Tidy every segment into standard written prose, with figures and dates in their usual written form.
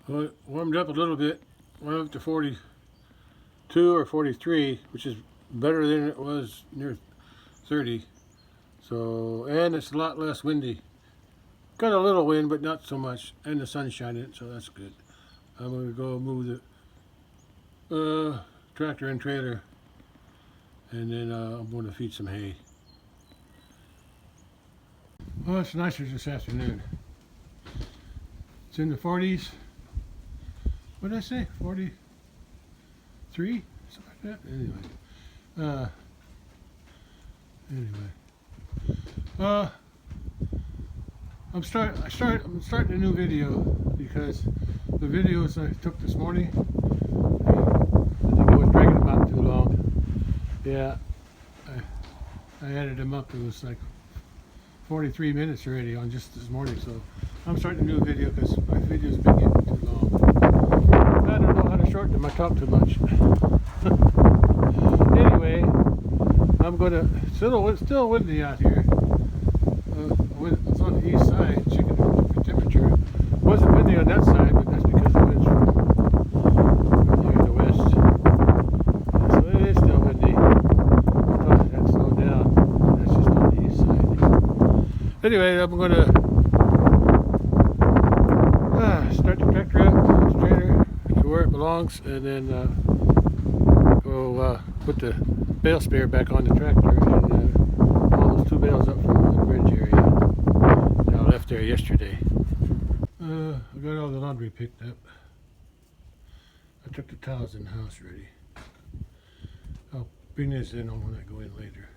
Well, it warmed up a little bit. Went up to 42 or 43, which is better than it was near 30. So, and it's a lot less windy. Got a little wind, but not so much, and the sun's shining, so that's good. I'm going to go move the tractor and trailer, and then I'm going to feed some hay. Well, it's nicer this afternoon. It's in the 40s. What did I say? 43? Something like that? Anyway. I'm starting a new video because the videos I took this morning, I think I was dragging them out too long. Yeah, I added them up. It was like 43 minutes already on just this morning, so I'm starting a new video because my videos have been getting too long. I don't know how to shorten them. I talk too much. Anyway, I'm gonna. It's still windy out here. It's on the east side, checking the temperature. It wasn't windy on that side, but that's because the wind's from here in the west. So it is still windy. I thought it had slowed down. That's just on the east side. Anyway, I'm going to start the tractor up, put the trailer to where it belongs, and then go put the bale sprayer back on the tractor and haul those 2 bales up from the bridge area that I left there yesterday. I got all the laundry picked up. I took the towels in the house ready. I'll bring this in when I go in later.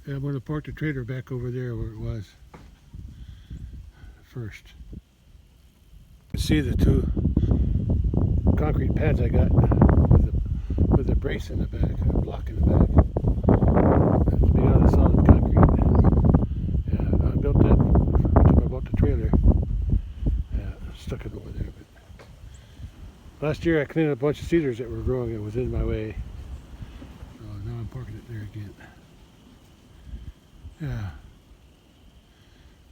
Yeah, I'm going to park the trailer back over there where it was first. You can see the 2 concrete pads I got with a brace in the back, a block in the back. It's made out of solid concrete. Yeah, I built that after I bought the trailer. Yeah, stuck it over there. But last year I cleaned up a bunch of cedars that were growing and was in my way. So now I'm parking it there again. Yeah,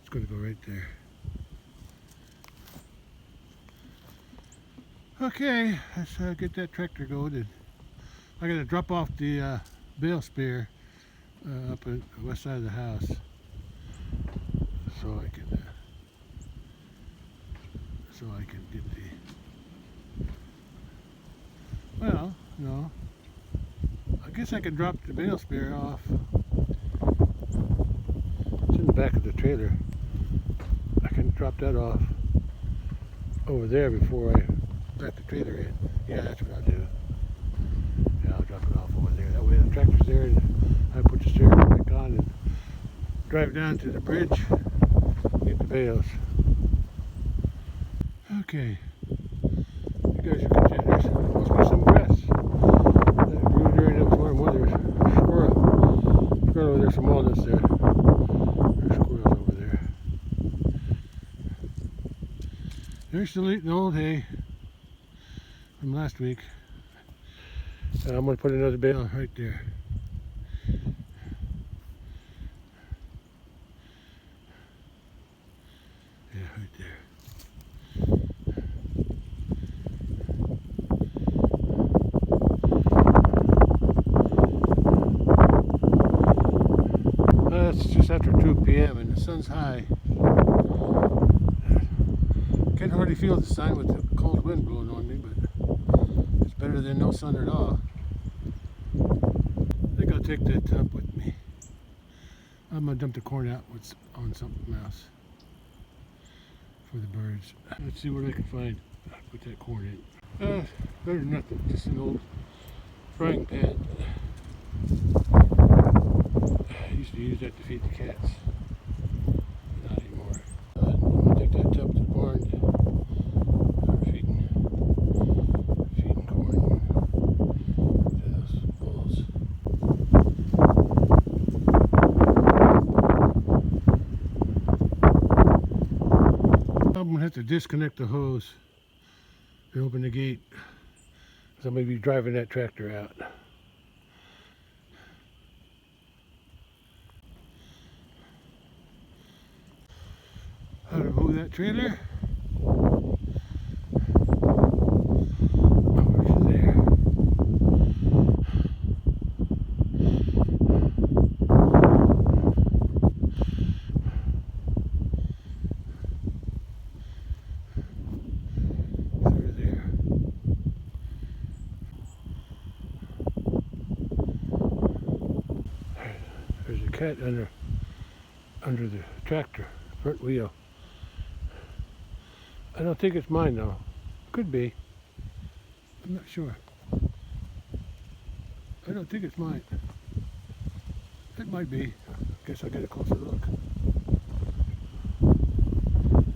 it's going to go right there. Okay, let's get that tractor going. And I got to drop off the bale sprayer up at the west side of the house, so I can get the. Well, no. I guess I could drop the bale sprayer off. It's in the back of the trailer. I can drop that off over there before I back the trailer in. Yeah, that's what I'll do. Yeah, I'll drop it off over there. That way the tractor's there and I put the steering back on and drive down to the bridge, get the bales. Okay. You guys are content. There's supposed to be some grass that grew during that warm weather. Squirrel over there, some walnuts there. There's squirrels over there. They're still eating old hay from last week. And I'm going to put another bale right there. Yeah, right there. It's just after 2 p.m. and the sun's high. Can't hardly feel the sun with the cold wind blowing on me, but it's better than no sun at all. I think I'll take that tub with me. I'm going to dump the corn out on something else for the birds. Let's see what I can find. Put that corn in. Better than nothing. Just an old frying pan. I used to use that to feed the cats. Not anymore. I'm going to take that tub to the barn. Feeding corn to those bulls. I'm going to have to disconnect the hose and open the gate because I'm going to be driving that tractor out. How to move that trailer. cat under the tractor, front wheel. I don't think it's mine though. Could be. I'm not sure. I don't think it's mine. It might be. Guess I'll get a closer look.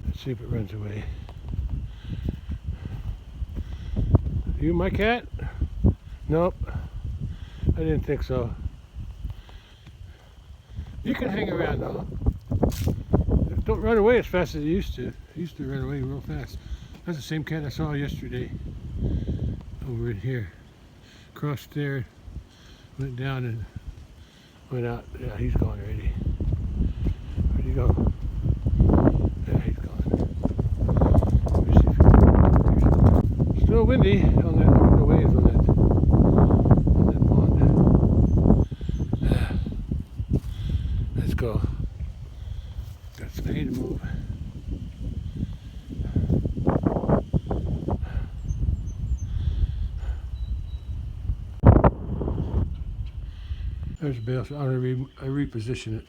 Let's see if it runs away. You my cat? Nope. I didn't think so. You can hang around though. Don't run away as fast as it used to. It used to run away real fast. That's the same cat I saw yesterday. Over in here. Crossed there, went down and went out. Yeah, he's gone already. Where'd he go? Yeah, he's gone. Let me see if he... Still windy on that, the waves on that pond. Let's go. Got some hay to move. There's a bale. So I'm going to reposition it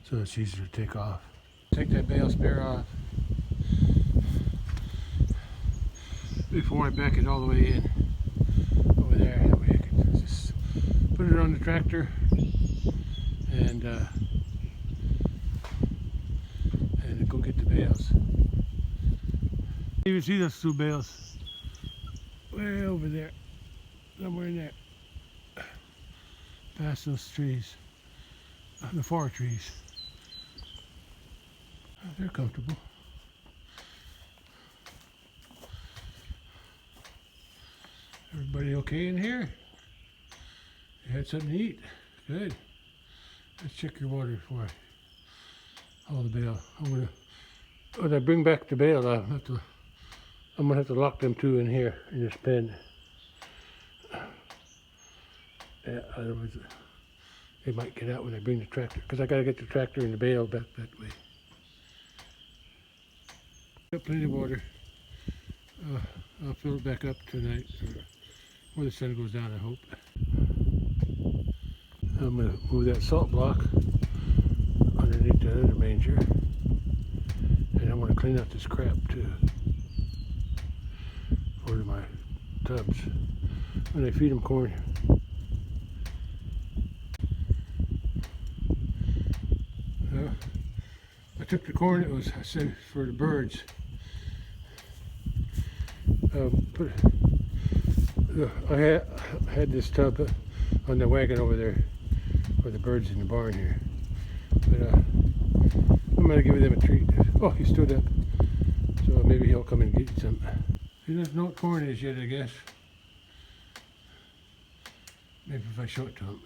so it's easier to take off. Take that bale spare off before I back it all the way in over there. That way I can just put it on the tractor and go get the bales. You can see those two bales way over there, somewhere in there. Past those trees, the far trees. Oh, they're comfortable. Everybody okay in here? You had something to eat? Good. Let's check your water before I haul the bale. When I bring back the bale, I'm gonna have to lock them two in here in this pen. Yeah, otherwise they might get out when I bring the tractor, because I got to get the tractor and the bale back that way. Got plenty of water. I'll fill it back up tonight, or when the sun goes down, I hope. I'm going to move that salt block underneath the other manger, and I want to clean out this crap too for my tubs when I feed them corn. I took the corn that was, I said, for the birds. I had this tub on the wagon over there for the birds in the barn here. But I'm going to give them a treat. Oh, he stood up. So maybe he'll come and get some. He doesn't know what corn is yet, I guess. Maybe if I show it to him.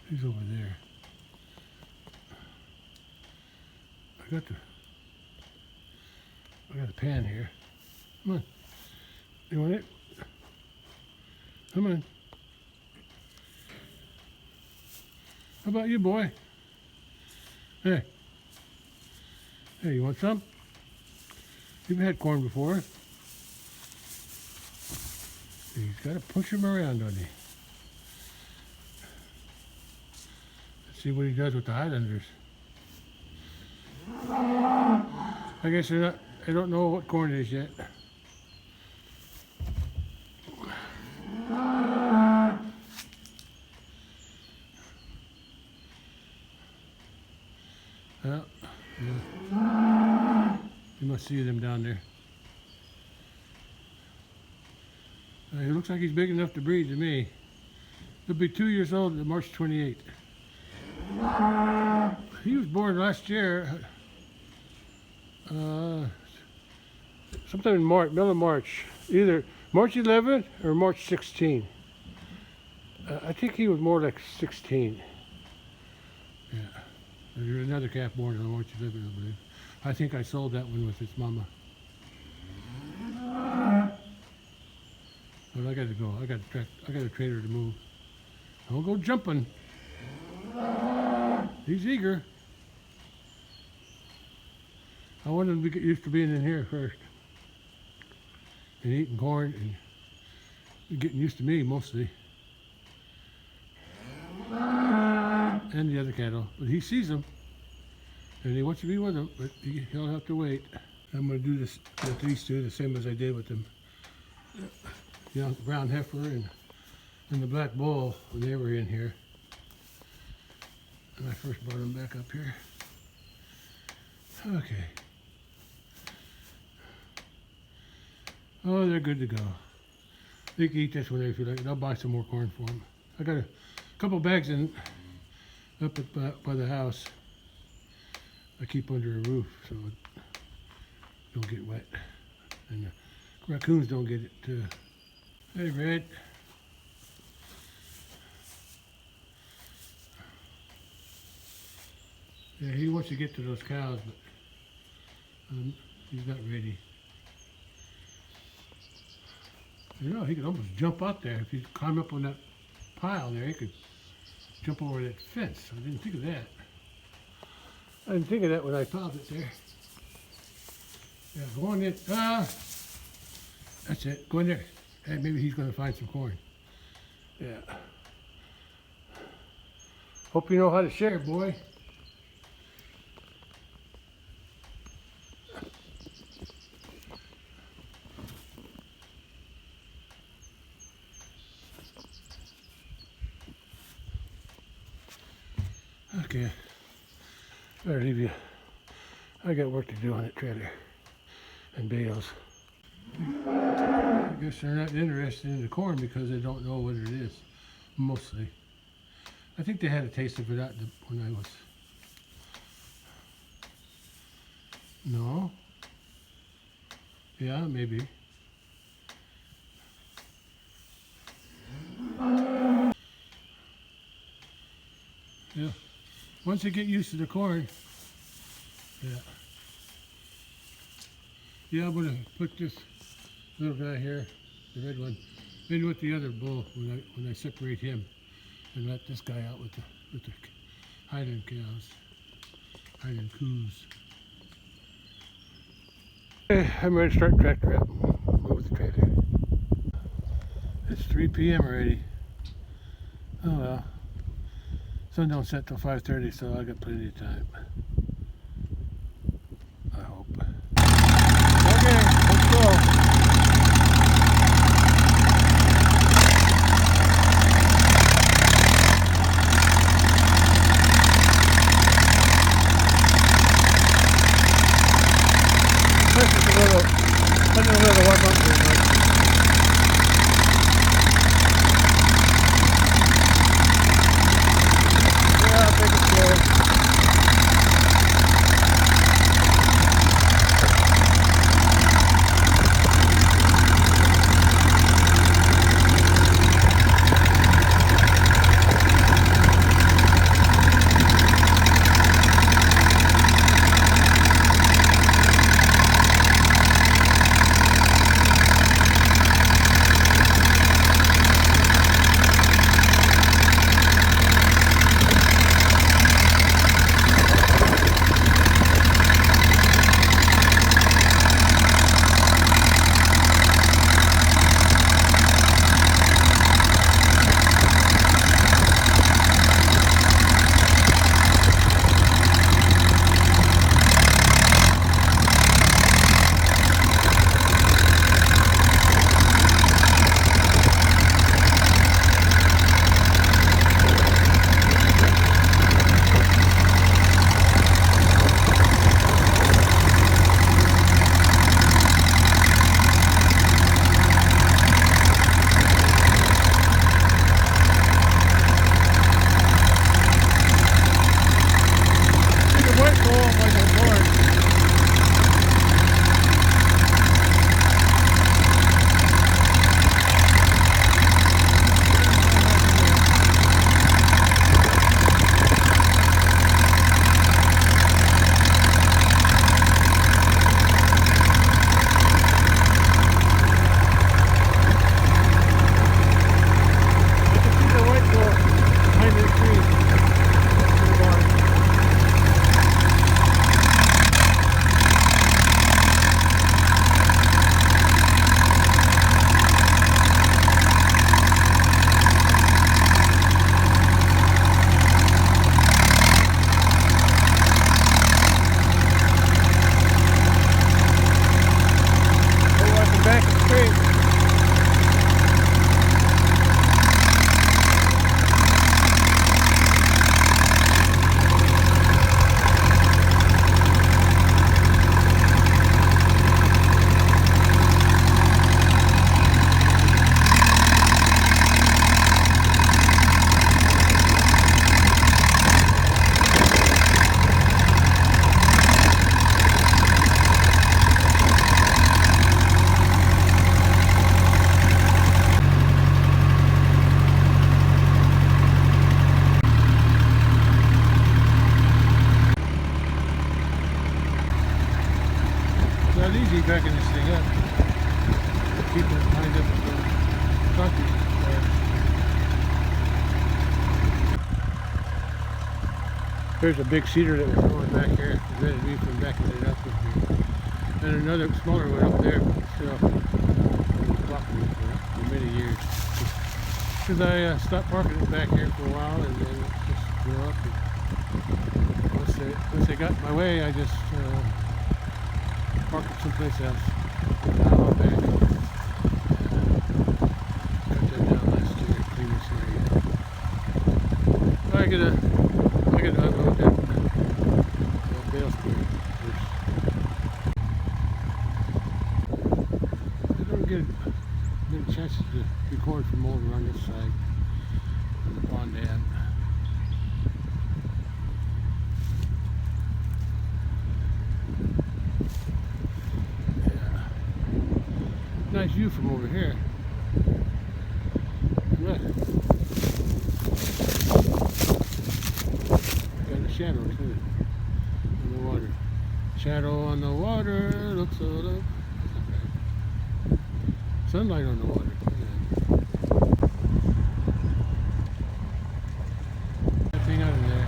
He's over there. I got the pan here. Come on. You want it? Come on. How about you, boy? Hey. Hey, you want some? You've had corn before. He's got to push him around, doesn't he? See what he does with the Highlanders. I guess they're not, I don't know what corn it is yet. Well, you must see them down there. He looks like he's big enough to breed to me. He'll be 2 years old on March 28th. He was born last year, sometime in March, middle of March, either March 11th or March 16th. I think he was more like 16. Yeah, there's another calf born on March 11th, I believe. I think I sold that one with its mama. But I got to go. I got a trailer to move. Don't go jumping. He's eager. I want him to get used to being in here first and eating corn and getting used to me mostly. And the other cattle. But he sees them. And he wants to be with them, but he'll have to wait. I'm going to do this with these two the same as I did with them. You know, brown heifer and the black bull when they were in here. And I first brought them back up here. Okay. Oh, they're good to go. They can eat this whenever you like. I'll buy some more corn for them. I got a couple bags in up at, by the house. I keep under a roof so it don't get wet. And the raccoons don't get it too. Hey, Red. Yeah, he wants to get to those cows, but he's not ready. You know, he could almost jump out there. If he climbed up on that pile there, he could jump over that fence. I didn't think of that. I didn't think of that when I piled it there. Yeah, go on in. That's it. Go in there. Hey, maybe he's going to find some corn. Yeah. Hope you know how to share, boy. Okay. Better leave you. I got work to do on that trailer and bales. I guess they're not interested in the corn because they don't know what it is, mostly. I think they had a taste of it when I was. No? Yeah, maybe. Yeah. Once they get used to the corn, yeah. Yeah, I'm gonna put this little guy here, the red one, in with the other bull when I separate him, and let this guy out with the Highland cows, Highland coos. Okay, I'm ready to start tractor out. Move the trailer. It's 3 p.m. already. Oh well. Sun don't set till 5:30, so I got plenty of time. I hope. Okay, let's go. This is a little warm up here, but yeah, I'll take it slow. that. Keep it lined up with the concrete there. There's a big cedar that was growing back here, prevented me from backing it up with me. And another smaller one up there, but still blocking me for many years. Because I stopped parking it back here for a while, and then it just grew up. And once they got in my way, I just parked it someplace else. Now I'm back. Cut that down last year, clean this area. I gotta unload that bale sprayer first. I don't get many chances to record from over on this side of the pond dam. Nice view from over here. Look. Got a shadow too on the water. Shadow on the water looks so low. Sunlight on the water. That thing out of there.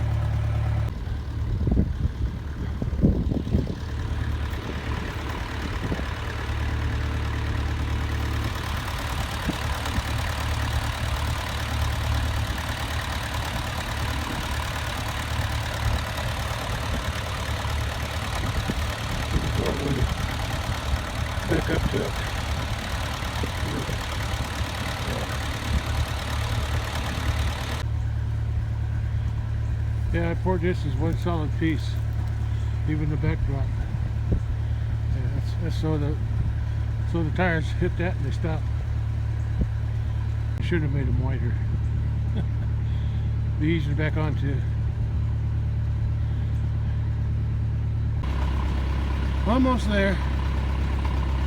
Back up to it. Yeah, I poured this as one solid piece, even the backdrop. Yeah, that's so the tires hit that and they stop. Should have made them wider. Be easier back onto. Almost there.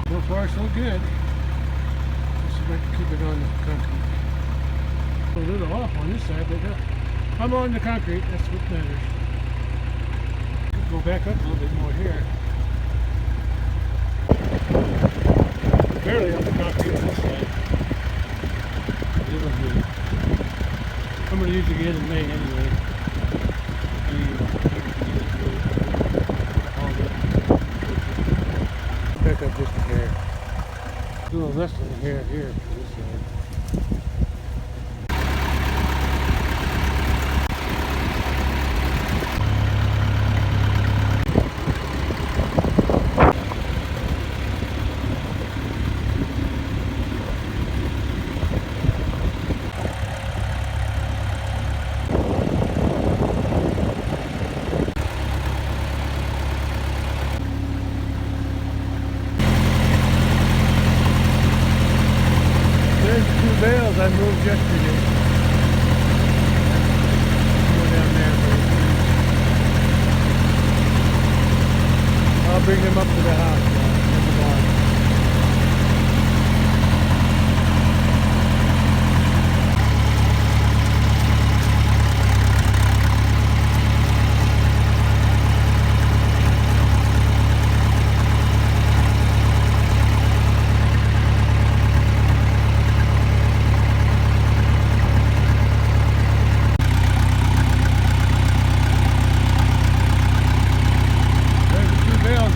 So far, so good. Let's see if I can keep it on the concrete. A little off on this side, but I'm on the concrete. That's what matters. Go back up a little bit more here. Barely on the concrete on this side. Little bit. I'm going to use it again in May anyway. Back up just a hair. A little less than a hair here for this side. Bales I moved yesterday. Go down there, but I'll bring them up to the house in the barn.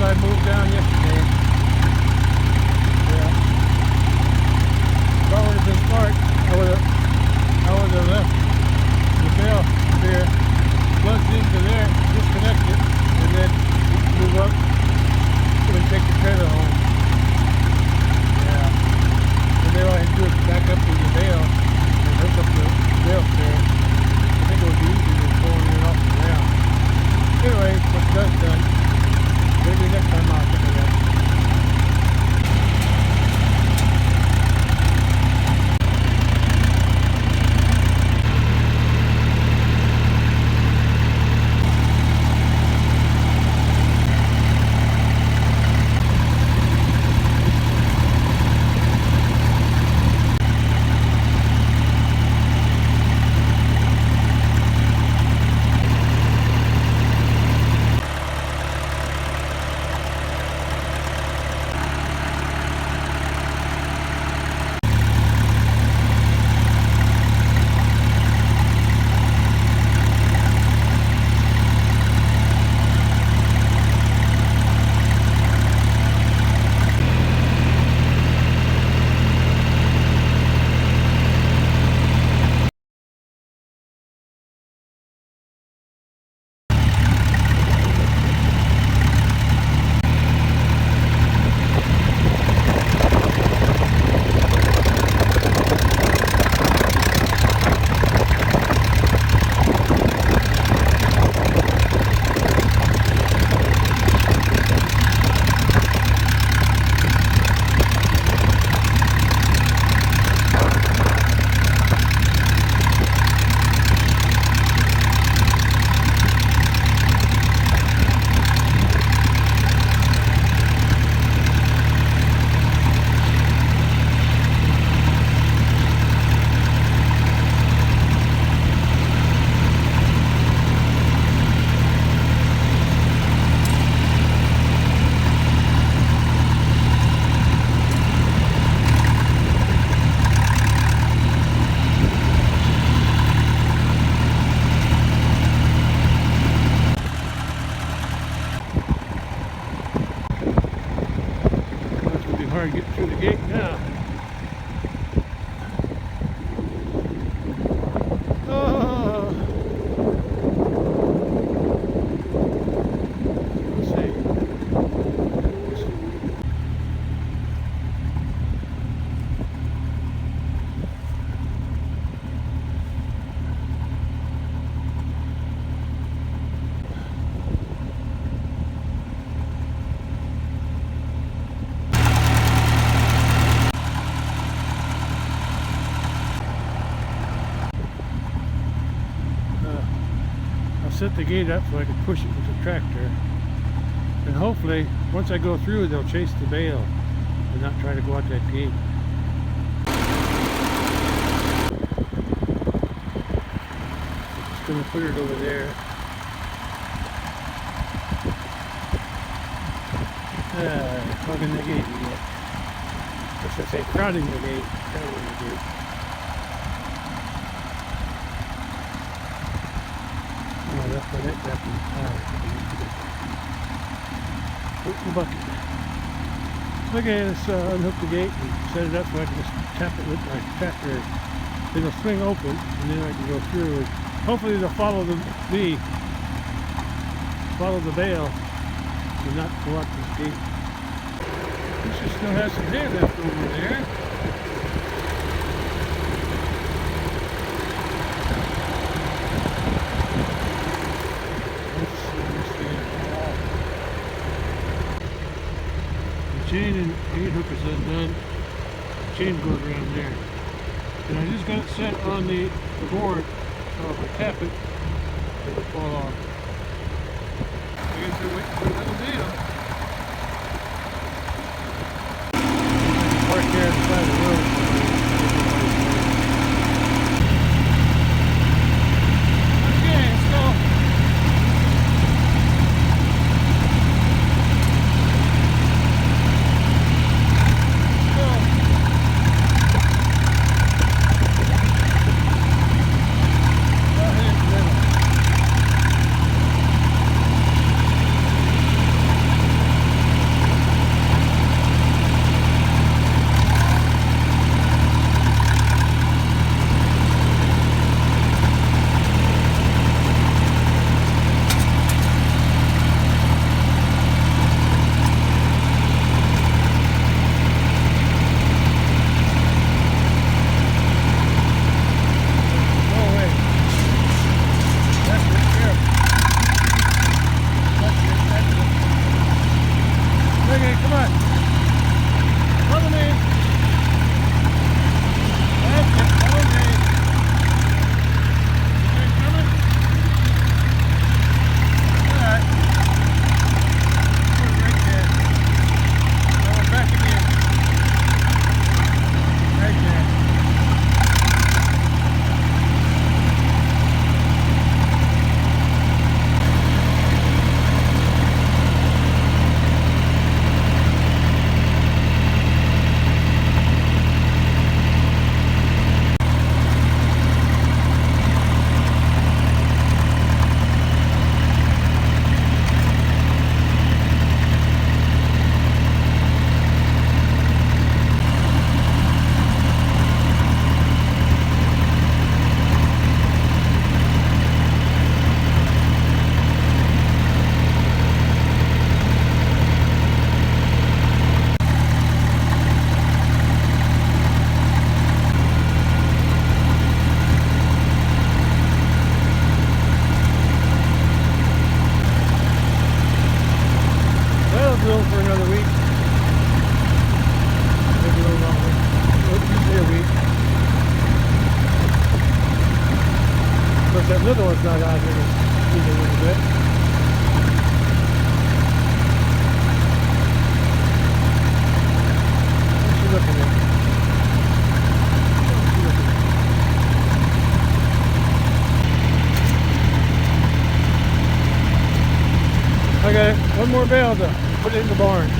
I moved down yesterday. gate now. Oh. Let's see. Set the gate up so I can push it with the tractor, and hopefully once I go through they'll chase the bale and not try to go out that gate. Just gonna put it over there. Plugging the gate again. Or should I say crowding the gate. Crowding the gate. That's what it happened. Put the bucket. Okay, let's unhook the gate and set it up so I can just tap it with my tractor. It'll swing open and then I can go through. And hopefully they'll follow the bale and not go out this gate. This still has some hay left over there. Chain and gate hook is undone. Chain goes around there. And I just got it set on the board, so if I tap it, it'll fall off. I guess they're waiting for another deal. Park here on the side of the road. Okay, let's go. For another week, maybe a little longer, usually a week. Of course, that little one's not out here to eat a little bit. What's she looking at? What's she looking at? Okay, one more bale to put it in the barn.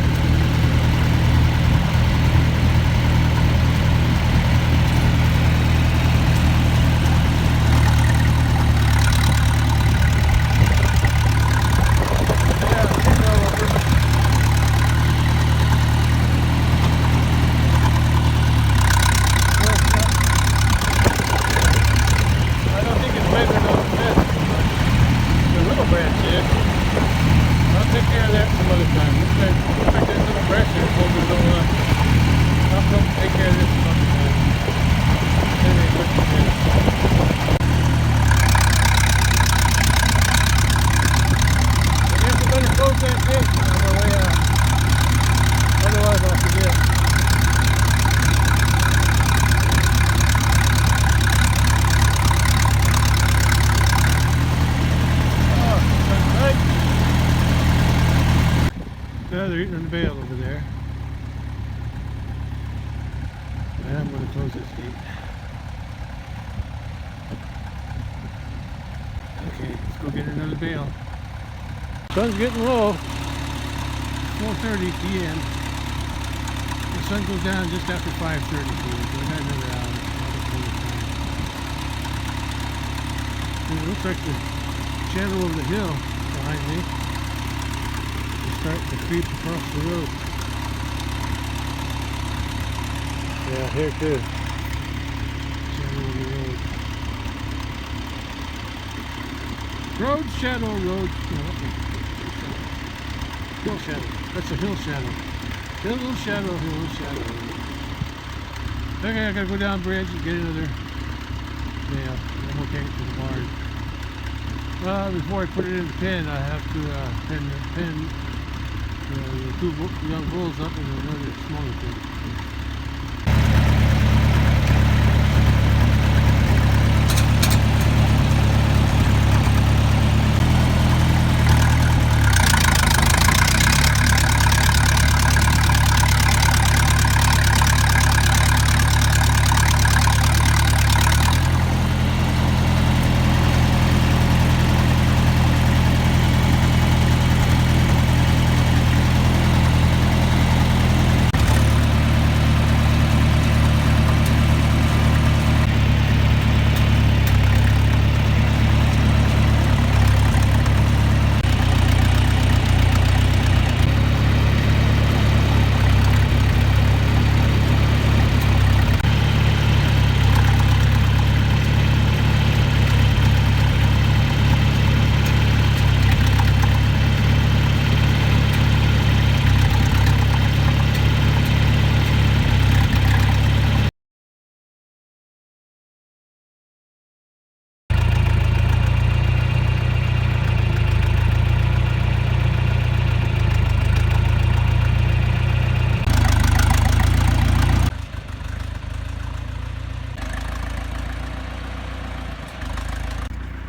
I'm going to close this gate. Okay, let's go get another bale. Sun's getting low. 4:30 p.m. The sun goes down just after 5:30 p.m. So I got another hour. And it looks like the shadow of the hill behind me is starting to creep across the road. Yeah, here too. Shadow of the road. Road shadow, road. No, hill shadow. That's a hill shadow. Hill shadow, hill shadow. Okay, I gotta go down bridge and get another nail. Then we'll take it to the barn. Before I put it in the pen, I have to pen the two young bulls up in another smaller pen.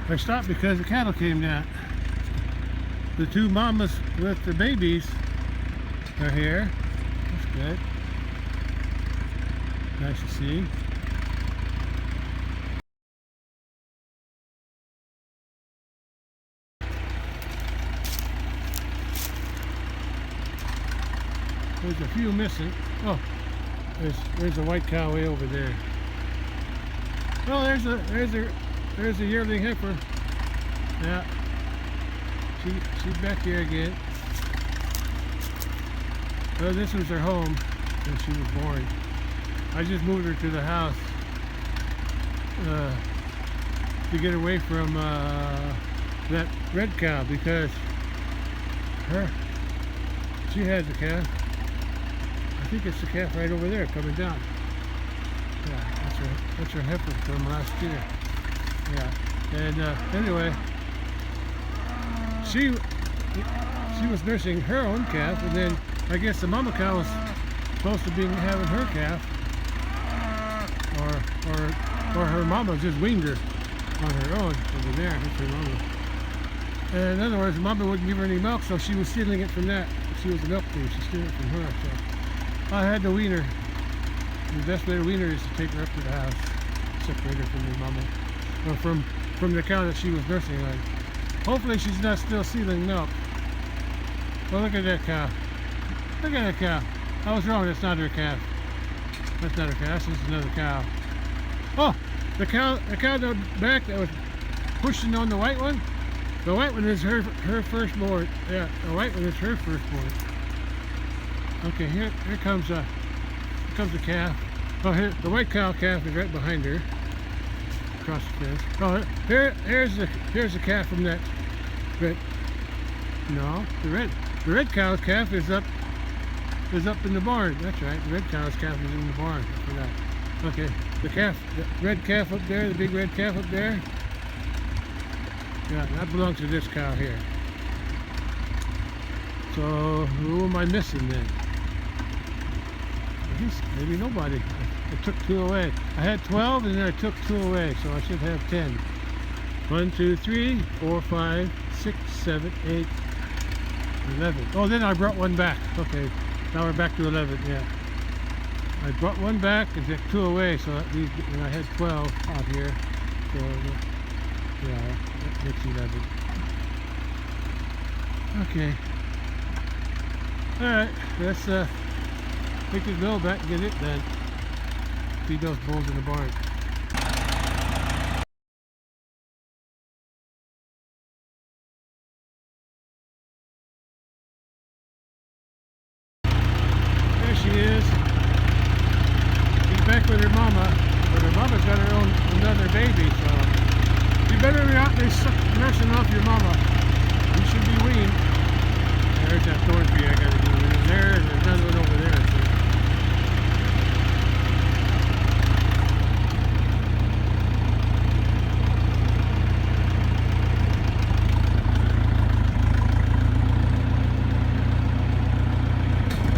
I stopped because the cattle came down. The two mamas with the babies are here. That's good. Nice to see. There's a few missing. Oh, there's a white cow way over there. Oh, there's a yearling heifer. Yeah, she's back here again. Oh, this was her home when she was born. I just moved her to the house to get away from that red cow because she has a calf. I think it's the calf right over there coming down. Yeah, that's her heifer from last year. Yeah, and anyway, she was nursing her own calf, and then I guess the mama cow was supposed to be having her calf, or her mama just weaned her on her own over there. That's her mama. And in other words, mama wouldn't give her any milk, so she was stealing it from that. She was a milk thief. She stole it from her. So I had to wean her. The best way to wean her is to take her up to the house, separate her from the mama. Or from the cow that she was nursing on. Hopefully she's not still stealing milk. Well, look at that cow. Look at that cow. I was wrong, that's not her calf. That's not her calf, that's just another cow. Oh, the cow down back that was pushing on the white one. The white one is her firstborn. Yeah, the white one is her firstborn. Okay, here comes a calf. Oh, here the white cow calf is right behind her. Across the fence. Oh, here's the calf from that red. No, the red cow's calf is up in the barn. That's right. The red cow's calf is in the barn. I forgot. Okay, the red calf up there, the big red calf up there. Yeah, that belongs to this cow here. So who am I missing then? Maybe nobody. I took 2 away. I had 12 and then I took 2 away, so I should have 10. 1, 2, 3, 4, 5, 6, 7, 8, 11. Oh, then I brought one back. Okay, now we're back to 11. Yeah. I brought one back and took two away, so that leaves, and I had 12 out here. So yeah, that makes 11. Okay. Alright, let's take the bill back and get it done. Feed those bulls in the barn. There she is. She's back with her mama, but her mama's got her own another baby, so you better be out there nursing off your mama. You should be weaned. There's that thorn tree I gotta do. And there's another one over there.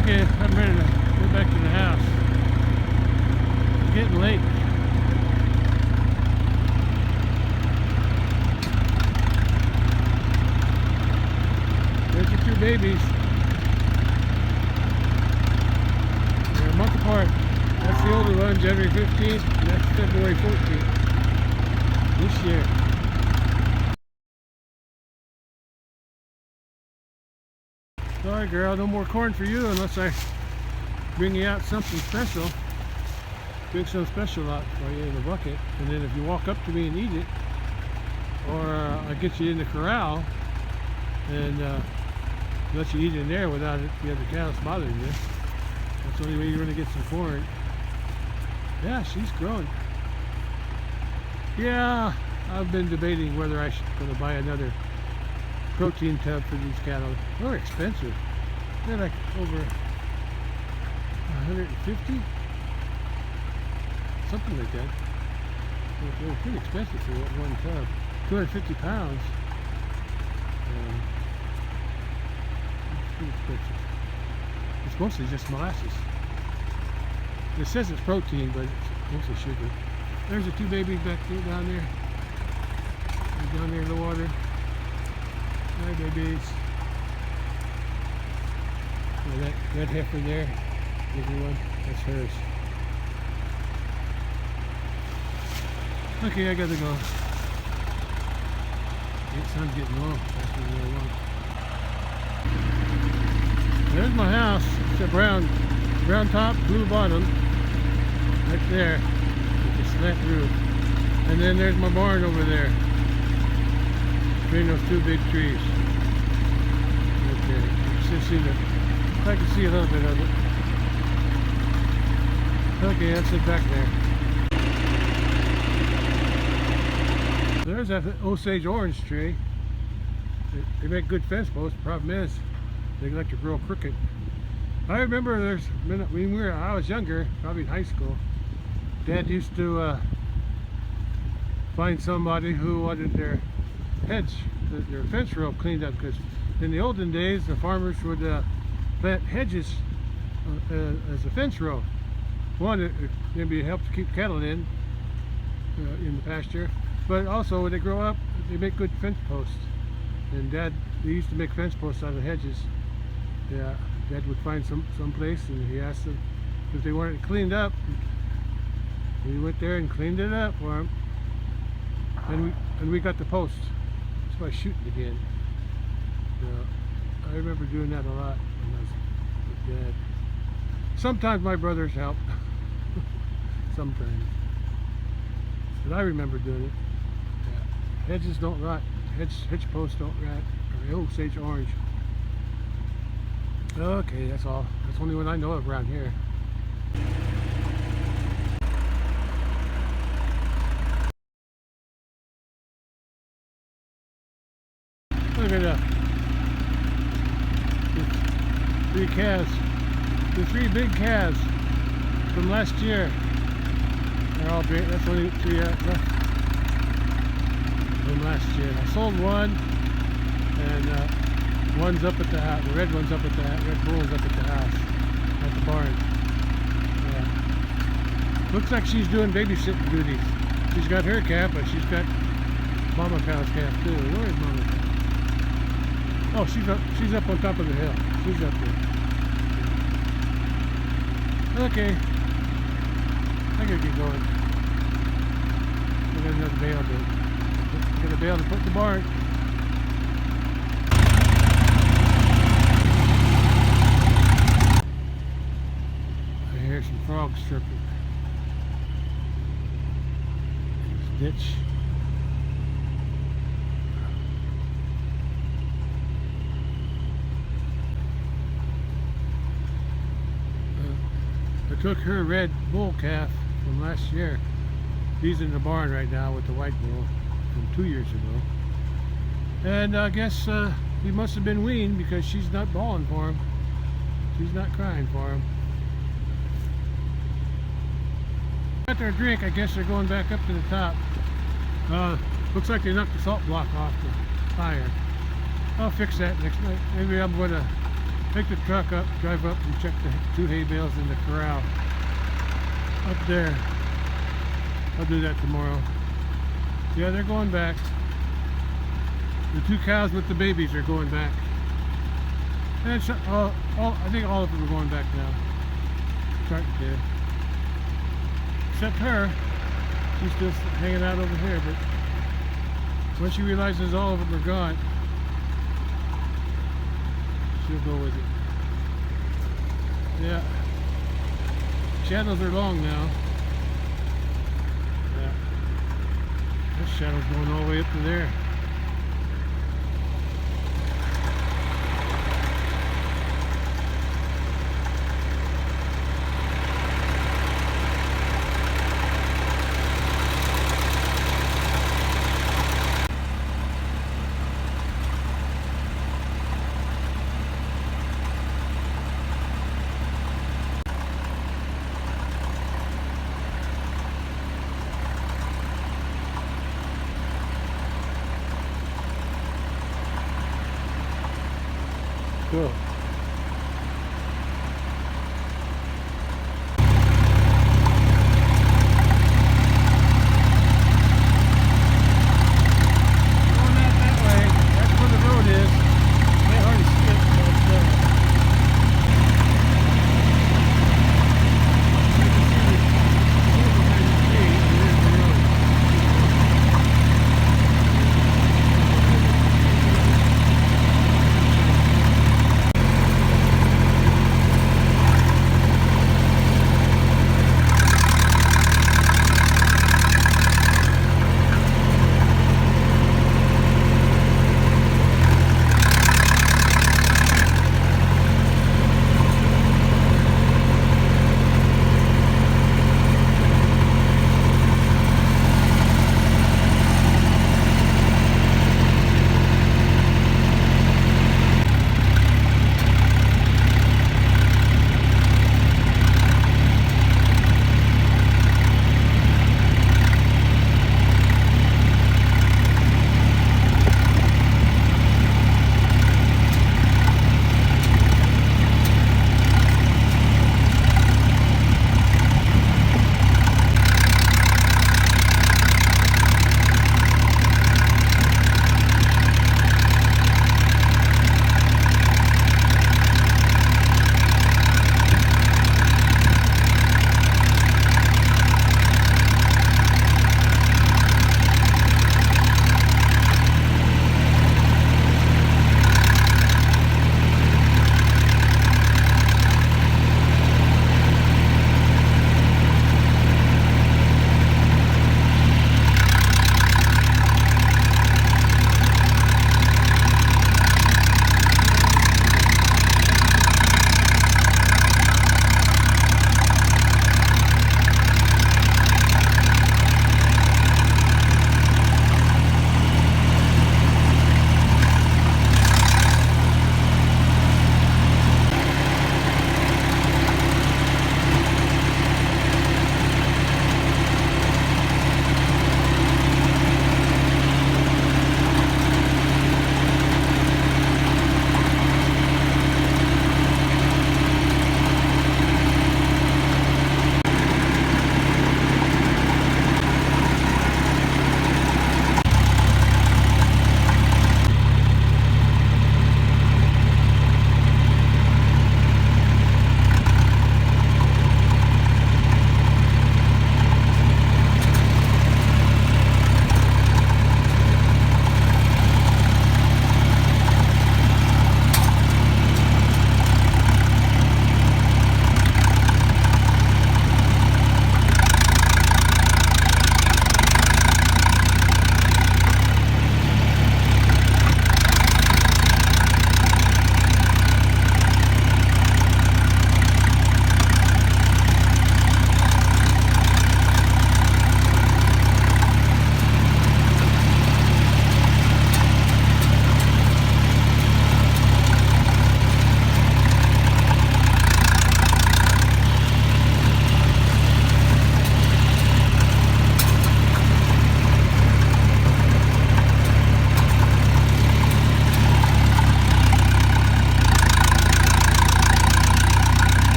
Okay, I'm ready to go back to the house. It's getting late. There's your two babies. They're a month apart. That's the older one, January 15th, and that's February 14th this year. Sorry girl, no more corn for you unless I bring you out something special. Bring some special out for you in the bucket, and then if you walk up to me and eat it, or I get you in the corral and let you eat in there without the other cows bothering you. That's the only way you're going to get some corn. Yeah, she's growing. Yeah, I've been debating whether I should going to buy another protein tub for these cattle. They're expensive. They're like over 150, something like that. They're pretty expensive for one tub. 250 pounds. It's pretty expensive. It's mostly just molasses. It says it's protein, but it's mostly sugar. There's the two babies back there, down there. They're down there in the water. Hi babies. Oh, that heifer there, bigger one, that's hers. Okay, I gotta go. The sun's getting low. That's what I want. There's my house. It's a brown top, blue bottom, right there, with a slant roof. And then there's my barn over there, between those two big trees. Okay, just see I can see a little bit of it. Okay, that's it back there. There's that Osage orange tree. They make good fence posts. The problem is, they like to grow crooked. I remember when I was younger, probably in high school, Dad used to find somebody who wanted their hedge, their fence row cleaned up, because in the olden days the farmers would plant hedges as a fence row. One, it maybe help to keep cattle in the pasture, but also when they grow up, they make good fence posts. And Dad, they used to make fence posts out of hedges. Yeah, Dad would find some place, and he asked them if they wanted it cleaned up. We went there and cleaned it up for them, and we got the post. That's why shooting again. I remember doing that a lot when I was with Dad. Sometimes my brothers helped. Sometimes. But I remember doing it. Yeah. Hedges don't rot. Hedge posts don't rot. Or Osage orange. Okay, that's all. That's the only one I know of around here. Look at that. The 3 calves. The 3 big calves from last year. They're all big. That's only 3 left from last year. I sold one, and one's up at the house. The red one's up at the house. Red bull's up at the house, at the barn. Yeah. Looks like she's doing babysitting duties. She's got her calf, but she's got Mama cow's calf too. Where is Mama cow? Oh, she's up on top of the hill. She's up there. Okay. I gotta get going. I got another bale I got a bale to put in the barn. I hear some frogs chirping. This ditch. I took her red bull calf from last year. He's in the barn right now with the white bull from 2 years ago. And I guess he must have been weaned because she's not bawling for him. She's not crying for him. Got their drink, I guess they're going back up to the top. Looks like they knocked the salt block off the tire. I'll fix that next night. Maybe I'm going to take the truck up, drive up and check the 2 hay bales in the corral up there. I'll do that tomorrow. Yeah, they're going back. The 2 cows with the babies are going back. And it's, I think all of them are going back now. Starting to. Except her. She's still hanging out over here, but when she realizes all of them are gone, she'll go with it. Yeah. Shadows are long now. Yeah. This shadow's going all the way up to there. Cool.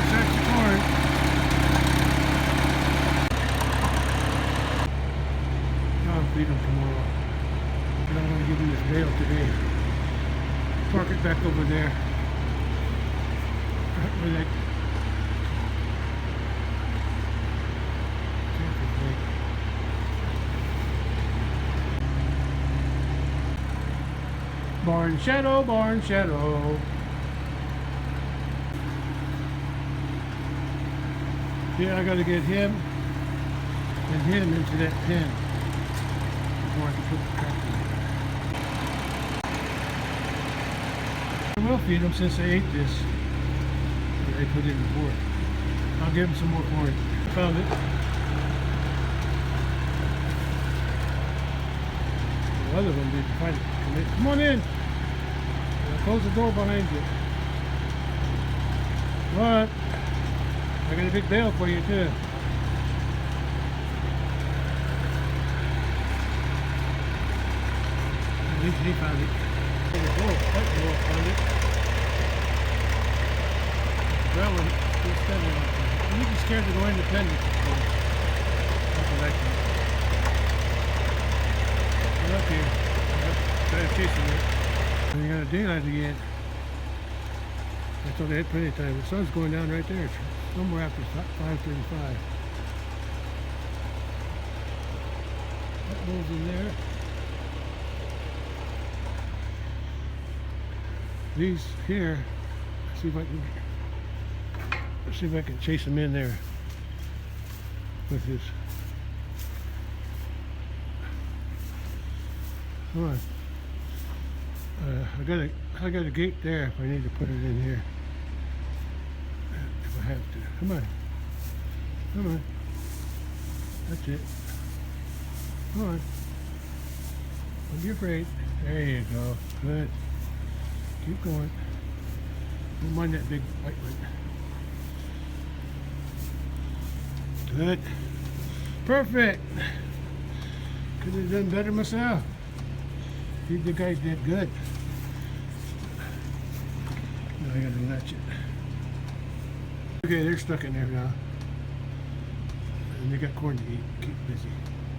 sacks of corn. I'll feed them tomorrow. But I'm going to give him this bale today. Park it back over there. Right where that barn shadow, barn shadow. Yeah, I gotta get him and him into that pen before I can put the tractor in. I will feed them since they ate this. They put in the board. I'll give them some more corn. I found it. The other one didn't find it. Come on in. I'll close the door behind you. What? I got a big bale for you too. At least he found it. Found it. That one, he's standing like that. You be scared to go independent, of course. That's what I can. Get up here. Try to chase him. And you got a daylight again. I thought they had plenty of time. The sun's going down right there. It's somewhere after 5:35. That goes in there. These here, see if I can chase him in there with his. Come on. I got a gate there if I need to put it in here. If I have to. Come on. Come on. That's it. Come on. Don't be afraid. There you go. Good. Keep going. Don't mind that big white one. Good. Perfect. Could have done better myself. You guys did good. Now I gotta latch it. Okay, they're stuck in there now. And they got corn to eat. Keep busy.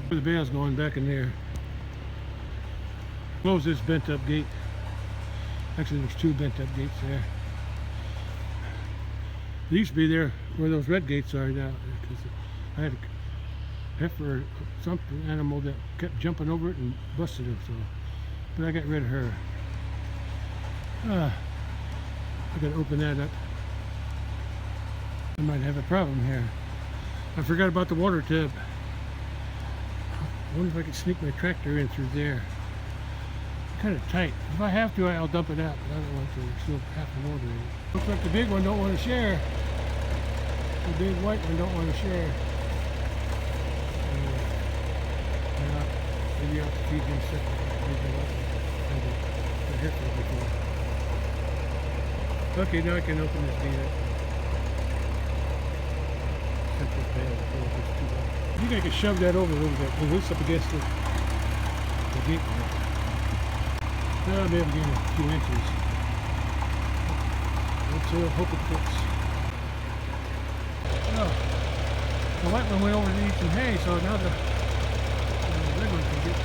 The bale's going back in there. Close this bent up gate. Actually, there's two bent up gates there. They used to be there where those red gates are now, because I had a heifer or something animal that kept jumping over it and busted it. So, but I got rid of her. I gotta open that up. I might have a problem here. I forgot about the water tub. I wonder if I could sneak my tractor in through there. Kind of tight. If I have to, I'll dump it out, but I don't want to. There's still half an order in it. Looks like the big one don't want to share. The big white one don't want to share. Maybe I'll have to feed them separately. Okay, now I can open this gate up. Set this bale before it gets too low. I think I can shove that over a little bit, because it's up against the gate there. Now I'll be able to gain a few inches. Let's hope it fits. Oh, the white one went over to eat some hay, so now the red one can get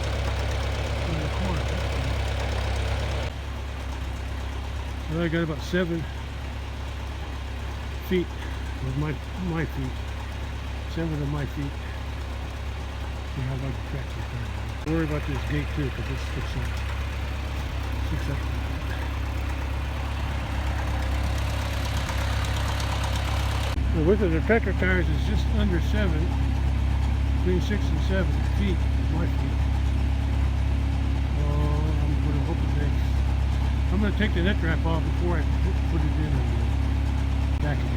in the corner. So I got about 7 feet with my feet. 7 of my feet. See how long the tractor's going. Don't worry about this gate too, because this sticks up. The width of the tractor tires is just under 7, between 6 and 7 feet with my feet. I'm going to hope it makes. I'm going to take the net wrap off before I put it in and back again.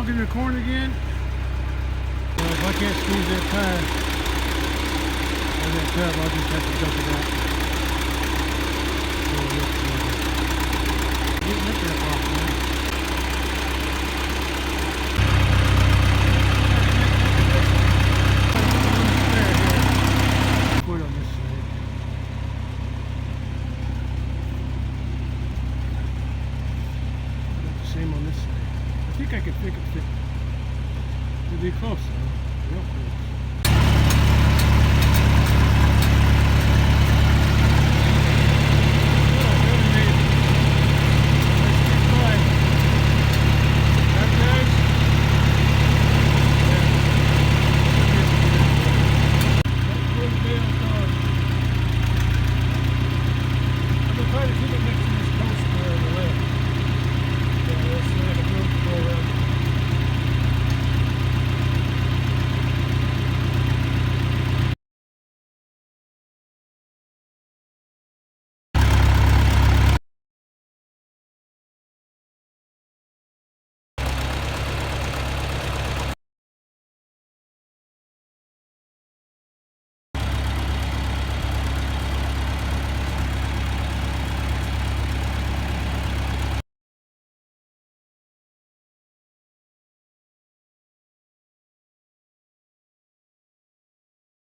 in the corn again. Well, if I can't squeeze that tire or that tub, I'll just have to dump it out. Getting that crap off, man. Put on this side. Got the same on this side. I think I could make it fit. It'll be close though. Real close.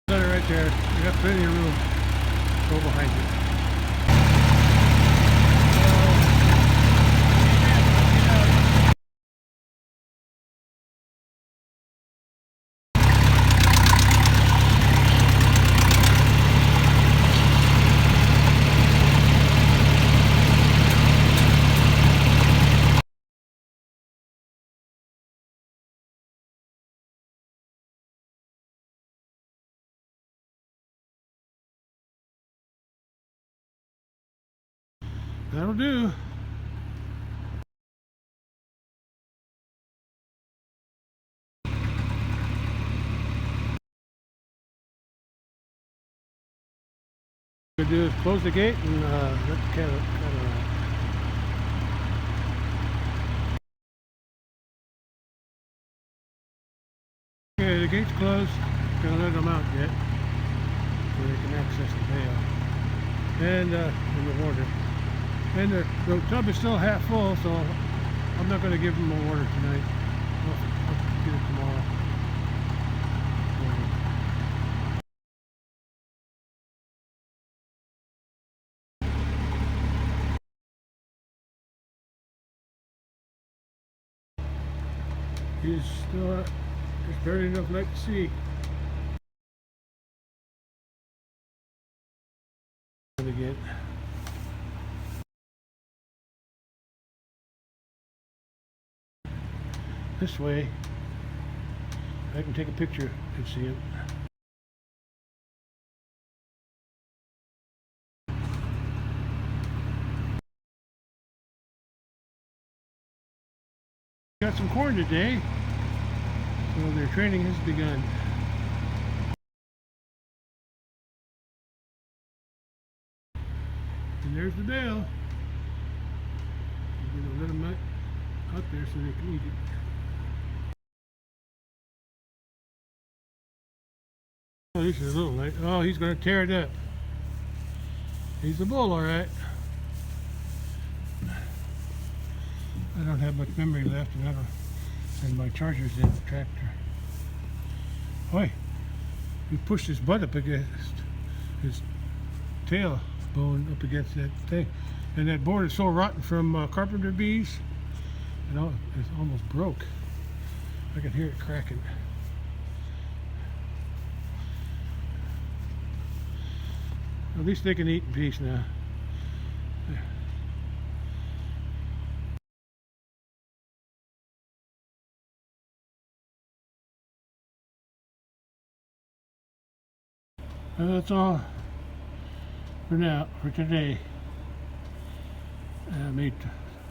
Right there, you got plenty of room. Go behind you. That'll do. What we'll do is close the gate and let the cattle out. Okay, the gate's closed. Gonna let them out yet, so they can access the bale and in the water. And the tub is still half full, so I'm not going to give them more water tonight. I'll get it tomorrow. There's barely enough light to see. Again. This way, I can take a picture and see it. Got some corn today, so their training has begun. And there's the bale. I'm going to let them out there so they can eat it. Oh, this is a little late. Oh, he's going to tear it up. He's a bull, all right. I don't have much memory left, and my charger's in the tractor. Boy, he pushed his butt up against his tail bone up against that thing, and that board is so rotten from carpenter bees, you know, it's almost broke. I can hear it cracking. At least they can eat in peace now. That's all for now, for today. I made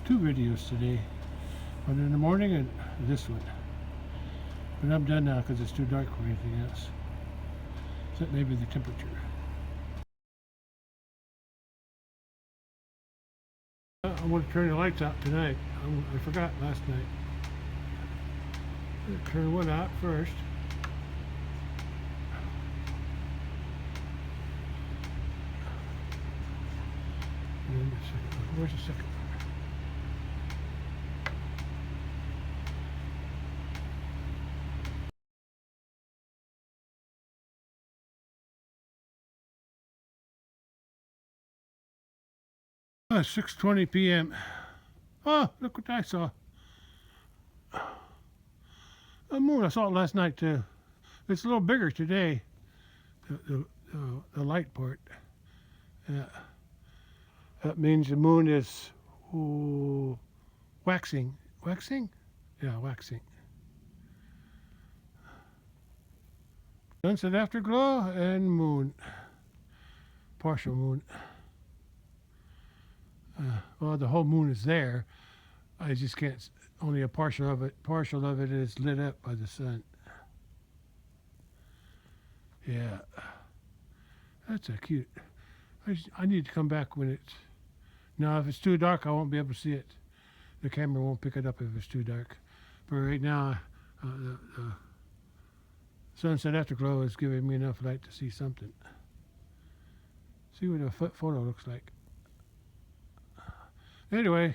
two videos today, one in the morning and this one. But I'm done now because it's too dark for anything else, except maybe the temperature. I want to turn the lights out tonight. I forgot last night. Turn one out first. And then the second one. Where's the second one? Oh, 6:20 p.m. Oh, look what I saw. A moon. I saw it last night too. It's a little bigger today. The light part. Yeah. That means the moon is waxing. Waxing? Yeah, waxing. Sunset afterglow and moon. Partial moon. Well, the whole moon is there. I just can't. Only a partial of it. Partial of it is lit up by the sun. Yeah, that's a cute. I need to come back when it's. Now, if it's too dark, I won't be able to see it. The camera won't pick it up if it's too dark. But right now, the sunset afterglow is giving me enough light to see something. See what a photo looks like. Anyway,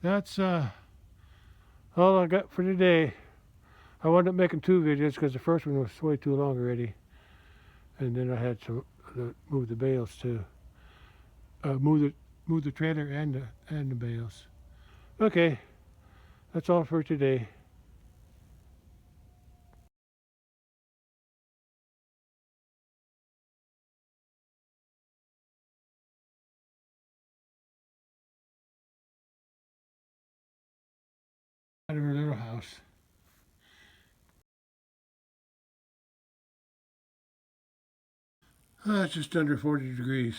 that's all I got for today. I wound up making 2 videos because the first one was way too long already, and then I had to move the bales too. Move the trailer and the bales. Okay, that's all for today. Out of our little house. It's just under 40 degrees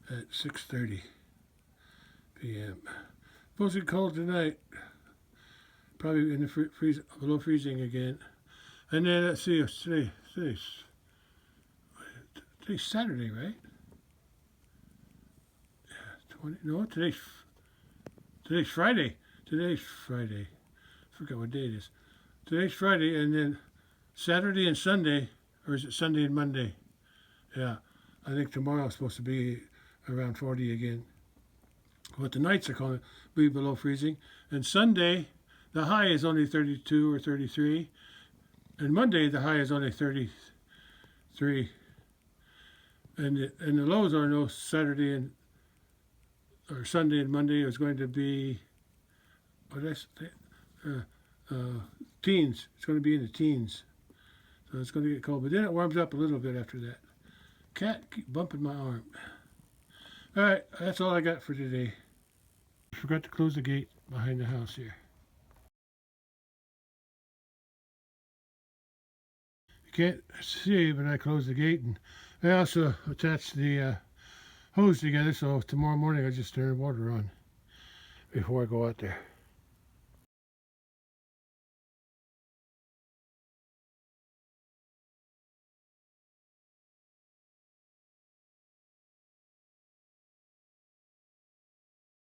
at 6:30 p.m. Supposed to be cold tonight. Probably in the below freezing again. And then let's see, today's Saturday, right? 20, no, today's Friday. Today's Friday. I forgot what day it is. Today's Friday, and then Saturday and Sunday, or is it Sunday and Monday? Yeah, I think tomorrow's supposed to be around 40 again. But the nights are going to be below freezing. And Sunday, the high is only 32 or 33. And Monday, the high is only 33. And the lows are no Saturday or Sunday and Monday is going to be, teens. It's going to be in the teens. So it's going to get cold. But then it warms up a little bit after that. Cat keep bumping my arm. All right, that's all I got for today. I forgot to close the gate behind the house here. You can't see, but I closed the gate, and I also attached the hose together, so tomorrow morning I just turn the water on before I go out there.